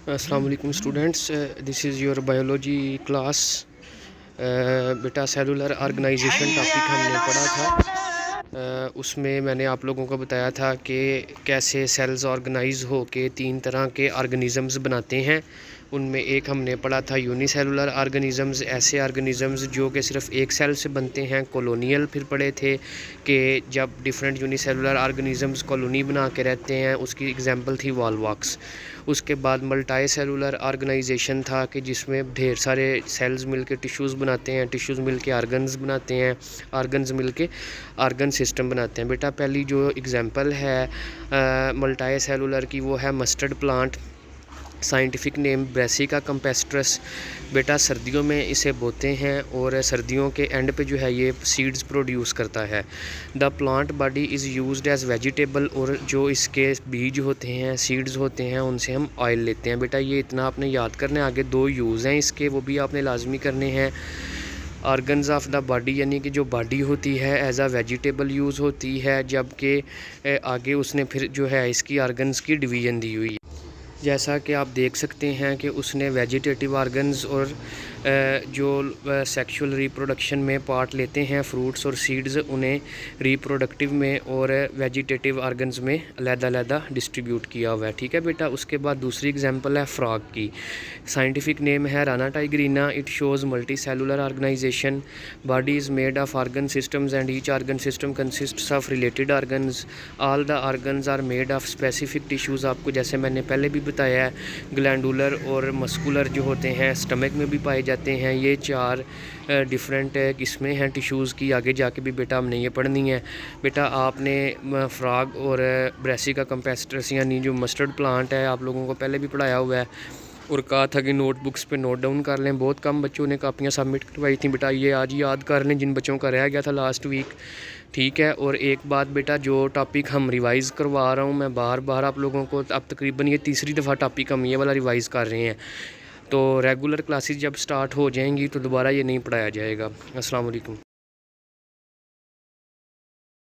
अस्सलाम वालेकुम students, this is your biology class. बेटा सेलुलर ऑर्गेनाइजेशन टॉपिक हमने पढ़ा था। उसमें मैंने आप लोगों को बताया था कि कैसे सेल्स ऑर्गेनाइज हो के तीन तरह के ऑर्गेनिज़म्स बनाते हैं। उनमें एक हमने पढ़ा था यूनिसेलुलर ऑर्गेनिज़म्स, ऐसे ऑर्गेनिज़म्स जो कि सिर्फ एक सेल से बनते हैं। कॉलोनियल फिर पढ़े थे कि जब डिफरेंट यूनिसेलुलर ऑर्गेनिज़म्स कॉलोनी बना के रहते हैं, उसकी एग्जांपल थी वॉलवॉक्स। उसके बाद मल्टी सेलुलर ऑर्गेनाइजेशन था कि जिसमें ढेर सारे सेल्स मिलके टिश्यूज़ बनाते हैं, टिश्यूज़ मिलके ऑर्गन्स बनाते हैं, ऑर्गन्स मिलके ऑर्गन सिस्टम बनाते हैं। बेटा पहली जो एग्जांपल है मल्टी सेलुलर की वो है mustard plant, scientific name Brassica campestris. बेटा सर्दियों में इसे बोते हैं और सर्दियों के एंड पे जो है ये सीड्स प्रोड्यूस करता है। The plant body is used as vegetable, और जो इसके बीज होते हैं, सीड्स होते हैं, उनसे हम ऑयल लेते हैं। बेटा ये इतना आपने याद करना है। आगे दो यूज़ हैं इसके, वो भी आपने लाजमी करने हैं। ऑर्गन्स ऑफ द बॉडी यानी कि जो बॉडी होती है एज आ वेजिटेबल यूज़ होती है, जबकि आगे उसने फिर जो है इसकी ऑर्गन्स की डिवीज़न दी हुई है। जैसा कि आप देख सकते हैं कि उसने वेजिटेटिव ऑर्गन्स और जो सेक्सुअल रिप्रोडक्शन में पार्ट लेते हैं, फ्रूट्स और सीड्स, उन्हें रिप्रोडक्टिव में और वेजिटेटिव ऑर्गन्स में अलग-अलग डिस्ट्रीब्यूट किया हुआ है। ठीक है बेटा। उसके बाद दूसरी एग्जांपल है फ्रॉग की। साइंटिफिक नेम है Rana tigrina. It shows multi cellular organisation. Body is made of organ systems and each organ system consists of related organs. All the organs are made of specific tissues. आपको जैसे मैंने पहले भी बताया है, glandular और muscular जो होते हैं स्टमक में भी पाए जाते हैं। ये चार डिफरेंट किस्में हैं टिश्यूज़ की। आगे जाके भी बेटा हमने ये पढ़नी है। बेटा आपने फ्रॉग और ब्रेसिका कैम्पेस्ट्रस यानी जो मस्टर्ड प्लांट है आप लोगों को पहले भी पढ़ाया हुआ है और कहा था कि नोटबुक्स पे नोट डाउन कर लें। बहुत कम बच्चों ने कापियाँ सबमिट करवाई थी। बेटा ये आज याद कर लें जिन बच्चों का रह गया था लास्ट वीक। ठीक है। और एक बात बेटा, जो टॉपिक हम रिवाइज़ करवा रहा हूँ मैं बार बार आप लोगों को, अब तकरीबन ये तीसरी दफ़ा टॉपिक हम ये वाला रिवाइज़ कर रहे हैं। तो रेगुलर क्लासेस जब स्टार्ट हो जाएंगी तो दोबारा ये नहीं पढ़ाया जाएगा। अस्सलाम वालेकुम।